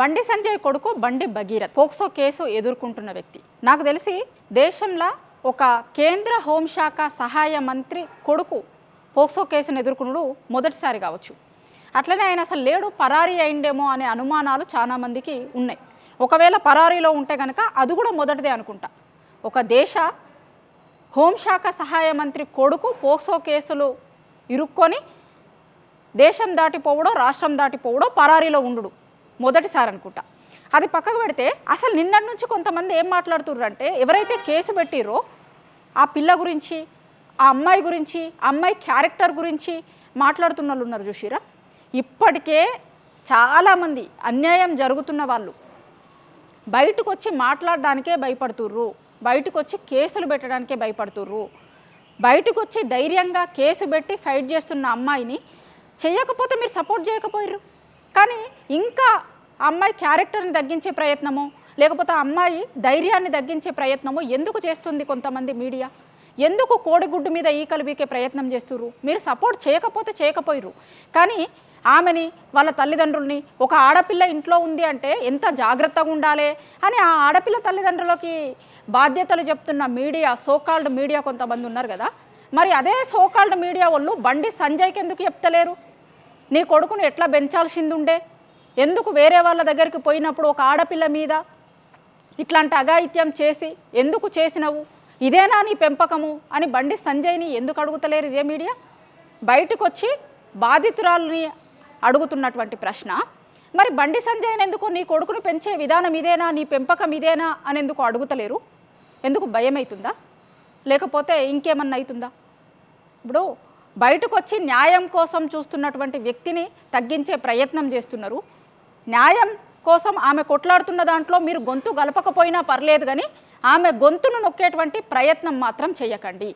బండి సంజయ్ కొడుకు బండి Bhagirath POCSO case ఎదుర్కొంటున్న వ్యక్తి. నాకు తెలిసి దేశంలో ఒక కేంద్ర హోంశాఖ సహాయ మంత్రి కొడుకు పోక్సో కేసును ఎదుర్కొనుడు మొదటిసారి కావచ్చు. అట్లనే ఆయన అసలు లేడు, పరారీ అయిండేమో అనే అనుమానాలు చాలా మందికి ఉన్నాయి. ఒకవేళ పరారీలో ఉంటే కనుక అది కూడా మొదటిదే అనుకుంటా. ఒక దేశ హోంశాఖ సహాయ మంత్రి కొడుకు పోక్సో కేసులు ఇరుక్కొని దేశం దాటిపోవడో రాష్ట్రం దాటిపోవడో పరారీలో ఉండు మొదటిసారి అనుకుంటా. అది పక్కకు పెడితే అసలు నిన్నటి నుంచి కొంతమంది ఏం మాట్లాడుతుర్రంటే, ఎవరైతే కేసు పెట్టిరో ఆ పిల్ల గురించి, ఆ అమ్మాయి గురించి, అమ్మాయి క్యారెక్టర్ గురించి మాట్లాడుతున్న వాళ్ళు ఉన్నారు చూసిరా. ఇప్పటికే చాలామంది అన్యాయం జరుగుతున్న వాళ్ళు బయటకు వచ్చి మాట్లాడడానికే భయపడుతుర్రు, బయటకు వచ్చి కేసులు పెట్టడానికే భయపడుతుర్రు. బయటకు వచ్చి ధైర్యంగా కేసు పెట్టి ఫైట్ చేస్తున్న అమ్మాయిని చేయకపోతే మీరు సపోర్ట్ చేయకపోయారు. కానీ ఇంకా అమ్మాయి క్యారెక్టర్ని తగ్గించే ప్రయత్నము, లేకపోతే అమ్మాయి ధైర్యాన్ని తగ్గించే ప్రయత్నము ఎందుకు చేస్తుంది కొంతమంది మీడియా? ఎందుకు కోడిగుడ్డు మీద ఈకలు వీకే ప్రయత్నం చేస్తుర్రు? మీరు సపోర్ట్ చేయకపోతే చేయకపోయారు. కానీ ఆమెని, వాళ్ళ తల్లిదండ్రుల్ని, ఒక ఆడపిల్ల ఇంట్లో ఉంది అంటే ఎంత జాగ్రత్తగా ఉండాలి అని ఆ ఆడపిల్ల తల్లిదండ్రులకి బాధ్యతలు చెప్తున్న మీడియా, సోకాల్డ్ మీడియా కొంతమంది ఉన్నారు కదా. మరి అదే సోకాల్డ్ మీడియా వాళ్ళు బండి సంజయ్కి ఎందుకు చెప్తలేరు? నీ కొడుకును ఎట్లా పెంచాల్సింది ఉండే, ఎందుకు వేరే వాళ్ళ దగ్గరికి పోయినప్పుడు ఒక ఆడపిల్ల మీద ఇట్లాంటి అఘాయిత్యం చేసి ఎందుకు చేసినవు, ఇదేనా నీ పెంపకము అని బండి సంజయ్ని ఎందుకు అడుగుతలేరు ఇదే మీడియా? బయటకు వచ్చి బాధితురాలని అడుగుతున్నటువంటి ప్రశ్న, మరి బండి సంజయ్ని ఎందుకు నీ కొడుకును పెంచే విధానం ఇదేనా, నీ పెంపకం ఇదేనా అని ఎందుకు అడుగుతలేరు? ఎందుకు భయం అవుతుందా, లేకపోతే ఇంకేమన్నా అవుతుందా? ఇప్పుడు బయటకు వచ్చి న్యాయం కోసం చూస్తున్నటువంటి వ్యక్తిని తగ్గించే ప్రయత్నం చేస్తున్నారు. న్యాయం కోసం ఆమె కొట్లాడుతున్న దాంట్లో మీరు గొంతు గలపకపోయినా పర్లేదు, కానీ ఆమె గొంతును నొక్కేటువంటి ప్రయత్నం మాత్రం చేయకండి.